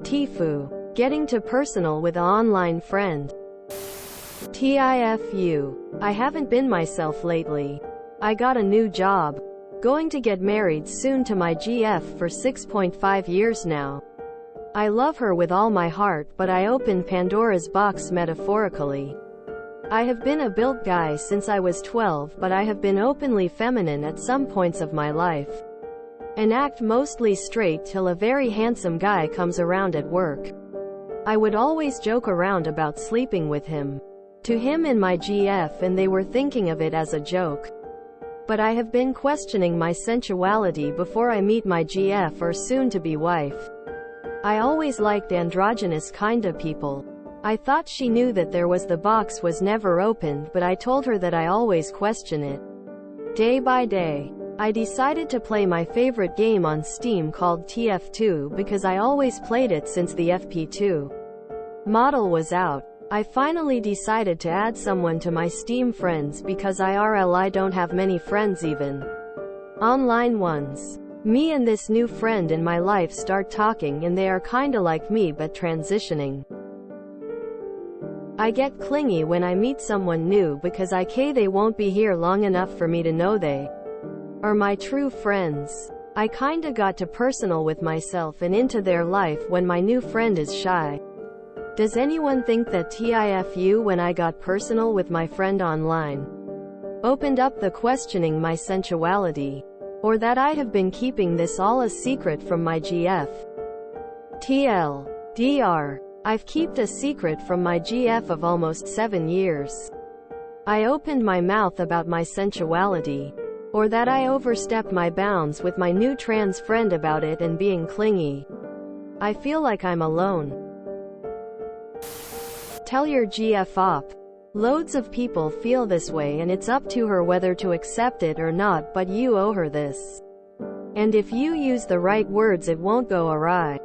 TIFU. Getting too personal with an online friend. TIFU. I haven't been myself lately. I got a new job. Going to get married soon to my GF for 6.5 years now. I love her with all my heart, but I opened Pandora's box metaphorically. I have been a built guy since I was 12, but I have been openly feminine at some points of my life. And act mostly straight till a very handsome guy comes around at work. I would always joke around about sleeping with him. To him and my GF, and they were thinking of it as a joke. But I have been questioning my sensuality before I meet my GF or soon-to-be wife. I always liked androgynous kinda people. I thought she knew that the box was never opened, but I told her that I always question it. Day by day, I decided to play my favorite game on Steam called TF2 because I always played it since the FP2 model was out. I finally decided to add someone to my Steam friends because IRL I don't have many friends, even online ones. Me and this new friend in my life start talking, and they are kinda like me but transitioning. I get clingy when I meet someone new because they won't be here long enough for me to know they are my true friends. I kinda got too personal with myself and into their life when my new friend is shy. Does anyone think that TIFU when I got personal with my friend online opened up the questioning my sensuality? Or that I have been keeping this all a secret from my GF? TLDR. I've kept a secret from my GF of almost 7 years. I opened my mouth about my sensuality. Or that I overstepped my bounds with my new trans friend about it and being clingy. I feel like I'm alone. Tell your GF op. Loads of people feel this way, and it's up to her whether to accept it or not, but you owe her this. And if you use the right words, it won't go awry.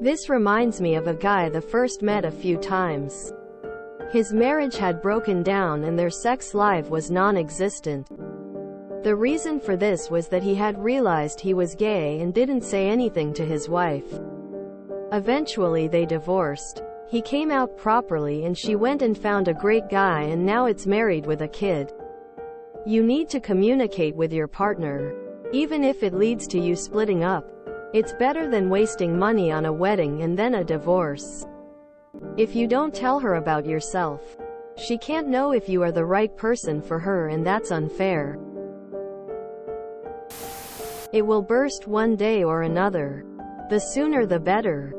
This reminds me of a guy the first met a few times. His marriage had broken down and their sex life was non-existent. The reason for this was that he had realized he was gay and didn't say anything to his wife. Eventually they divorced. He came out properly and she went and found a great guy, and now it's married with a kid. You need to communicate with your partner. Even if it leads to you splitting up. It's better than wasting money on a wedding and then a divorce. If you don't tell her about yourself, she can't know if you are the right person for her, and that's unfair. It will burst one day or another. The sooner the better.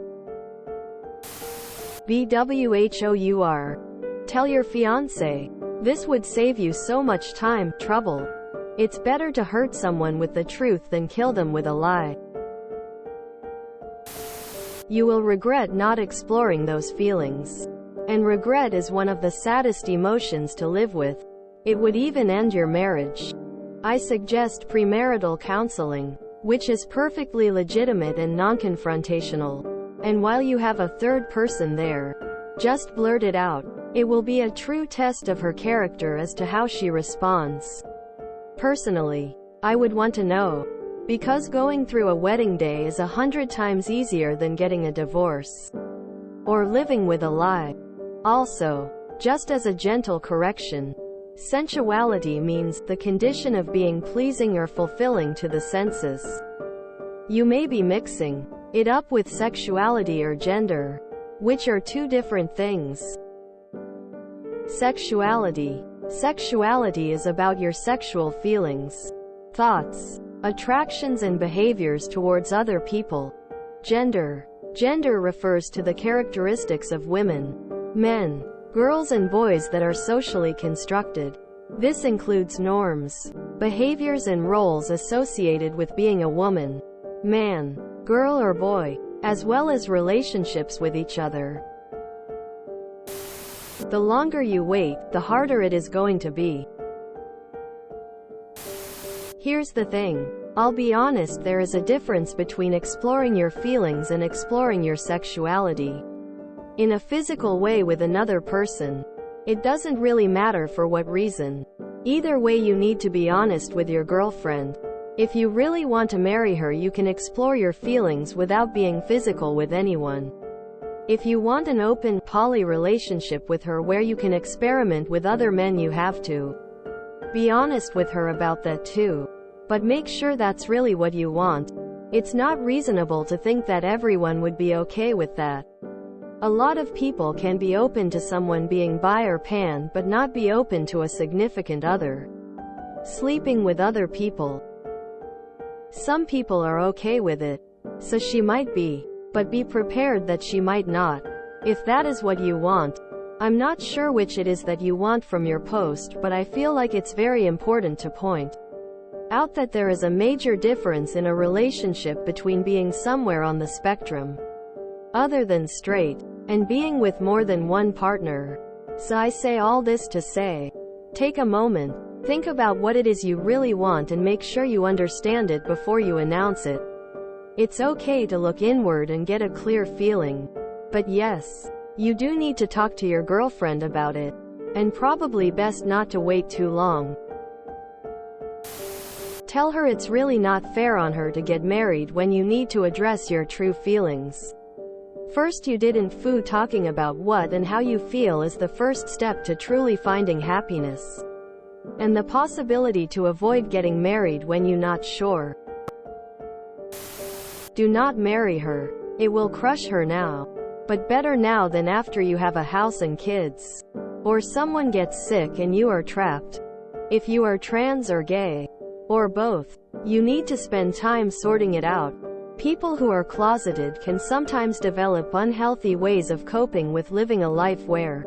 BWHOUR. Tell your fiancé. This would save you so much time, trouble. It's better to hurt someone with the truth than kill them with a lie. You will regret not exploring those feelings. And regret is one of the saddest emotions to live with. It would even end your marriage. I suggest premarital counseling, which is perfectly legitimate and non-confrontational. And while you have a third person there, just blurt it out. It will be a true test of her character as to how she responds. Personally, I would want to know. Because going through a wedding day is 100 times easier than getting a divorce. Or living with a lie. Also, just as a gentle correction, sensuality means the condition of being pleasing or fulfilling to the senses. You may be mixing it up with sexuality or gender, which are two different things. Sexuality. Sexuality is about your sexual feelings, thoughts, attractions and behaviors towards other people. Gender. Gender refers to the characteristics of women, men, girls and boys that are socially constructed. This includes norms, behaviors and roles associated with being a woman, man, girl or boy, as well as relationships with each other. The longer you wait, the harder it is going to be. Here's the thing. I'll be honest, there is a difference between exploring your feelings and exploring your sexuality in a physical way with another person. It doesn't really matter for what reason. Either way, you need to be honest with your girlfriend. If you really want to marry her, you can explore your feelings without being physical with anyone. If you want an open, poly relationship with her where you can experiment with other men, you have to be honest with her about that too. But make sure that's really what you want. It's not reasonable to think that everyone would be okay with that. A lot of people can be open to someone being bi or pan but not be open to a significant other sleeping with other people. Some people are okay with it, so she might be. But be prepared that she might not. If that is what you want. I'm not sure which it is that you want from your post, but I feel like it's very important to point out that there is a major difference in a relationship between being somewhere on the spectrum, other than straight, and being with more than one partner. So I say all this to say, take a moment, think about what it is you really want and make sure you understand it before you announce it. It's okay to look inward and get a clear feeling. But yes, you do need to talk to your girlfriend about it. And probably best not to wait too long. Tell her it's really not fair on her to get married when you need to address your true feelings. First, you didn't fu talking about what and how you feel is the first step to truly finding happiness. And the possibility to avoid getting married when you're not sure. Do not marry her. It will crush her now. But better now than after you have a house and kids. Or someone gets sick and you are trapped. If you are trans or gay, or both, you need to spend time sorting it out. People who are closeted can sometimes develop unhealthy ways of coping with living a life where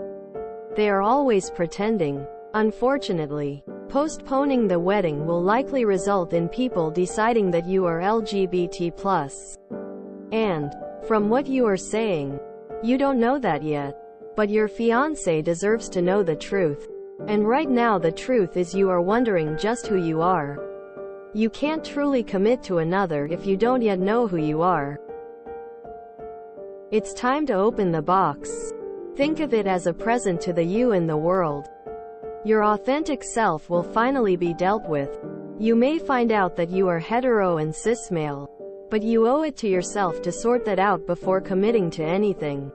they are always pretending. Unfortunately, postponing the wedding will likely result in people deciding that you are LGBT+. And, from what you are saying, you don't know that yet. But your fiancé deserves to know the truth. And right now the truth is you are wondering just who you are. You can't truly commit to another if you don't yet know who you are. It's time to open the box. Think of it as a present to the you in the world. Your authentic self will finally be dealt with. You may find out that you are hetero and cis male, but you owe it to yourself to sort that out before committing to anything.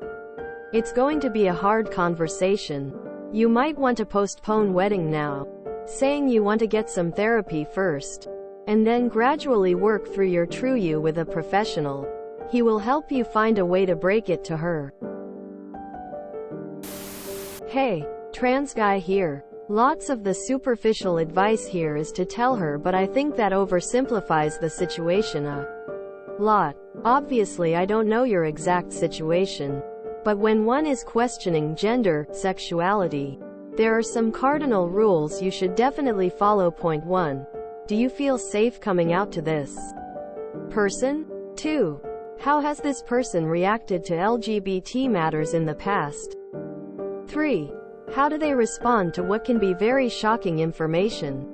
It's going to be a hard conversation. You might want to postpone wedding now, saying you want to get some therapy first, and then gradually work through your true you with a professional. He will help you find a way to break it to her. Hey, trans guy here. Lots of the superficial advice here is to tell her, but I think that oversimplifies the situation a lot. Obviously, I don't know your exact situation. But when one is questioning gender, sexuality, there are some cardinal rules you should definitely follow. Point 1. Do you feel safe coming out to this person? 2. How has this person reacted to LGBT matters in the past? 3. How do they respond to what can be very shocking information?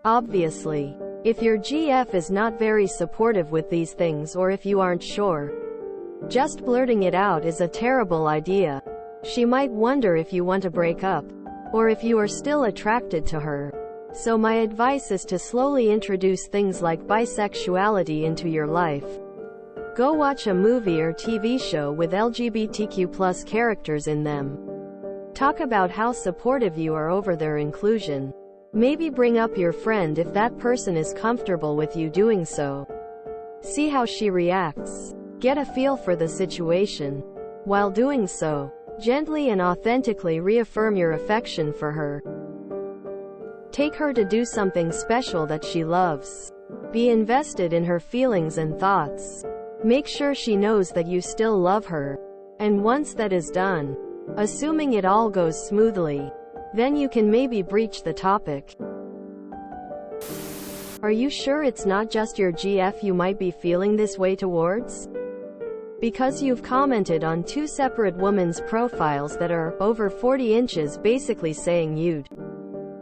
Obviously, if your GF is not very supportive with these things, or if you aren't sure, just blurting it out is a terrible idea. She might wonder if you want to break up, or if you are still attracted to her. So my advice is to slowly introduce things like bisexuality into your life. Go watch a movie or TV show with LGBTQ+ characters in them. Talk about how supportive you are over their inclusion. Maybe bring up your friend if that person is comfortable with you doing so. See how she reacts. Get a feel for the situation. While doing so, gently and authentically reaffirm your affection for her. Take her to do something special that she loves. Be invested in her feelings and thoughts. Make sure she knows that you still love her. And once that is done, assuming it all goes smoothly, then you can maybe breach the topic. Are you sure it's not just your GF you might be feeling this way towards? Because you've commented on 2 separate women's profiles that are over 40 inches, basically saying you'd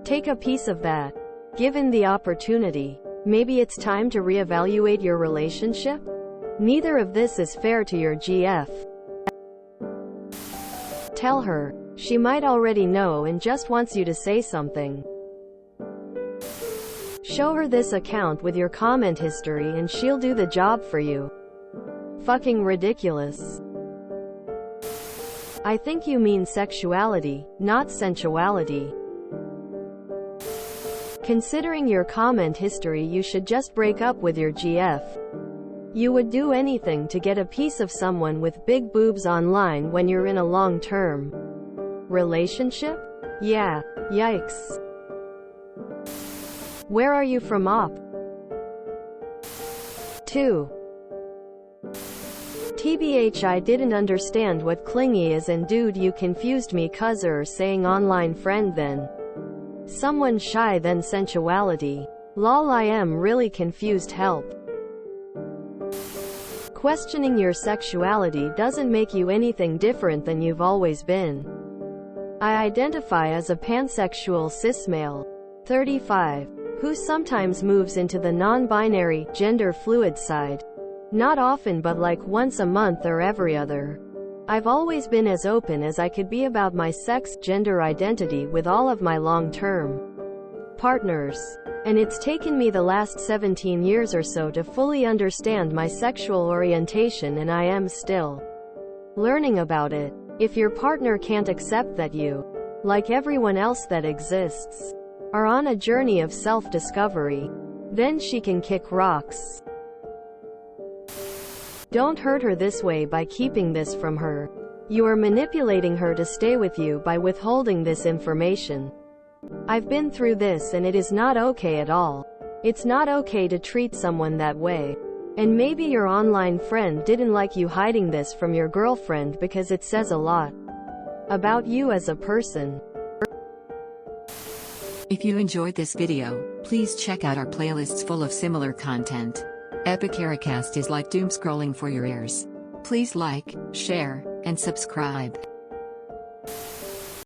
take a piece of that. Given the opportunity, maybe it's time to reevaluate your relationship? Neither of this is fair to your GF. Tell her. She might already know and just wants you to say something. Show her this account with your comment history and she'll do the job for you. Fucking ridiculous. I think you mean sexuality, not sensuality. Considering your comment history, you should just break up with your GF. You would do anything to get a piece of someone with big boobs online when you're in a long-term relationship? Yeah, yikes. Where are you from, op? 2. TBH, I didn't understand what clingy is, and dude, you confused me, cuz you're saying online friend then someone shy then sensuality. Lol, I am really confused, help. Questioning your sexuality doesn't make you anything different than you've always been. I identify as a pansexual cis male, 35, who sometimes moves into the non-binary, gender fluid side. Not often, but like once a month or every other. I've always been as open as I could be about my sex, gender identity with all of my long-term partners. And it's taken me the last 17 years or so to fully understand my sexual orientation, and I am still learning about it. If your partner can't accept that you, like everyone else that exists, are on a journey of self-discovery, then she can kick rocks. Don't hurt her this way by keeping this from her. You are manipulating her to stay with you by withholding this information. I've been through this and it is not okay at all. It's not okay to treat someone that way. And maybe your online friend didn't like you hiding this from your girlfriend because it says a lot about you as a person. If you enjoyed this video, please check out our playlists full of similar content. Epic Ericast is like doom scrolling for your ears. Please like, share, and subscribe.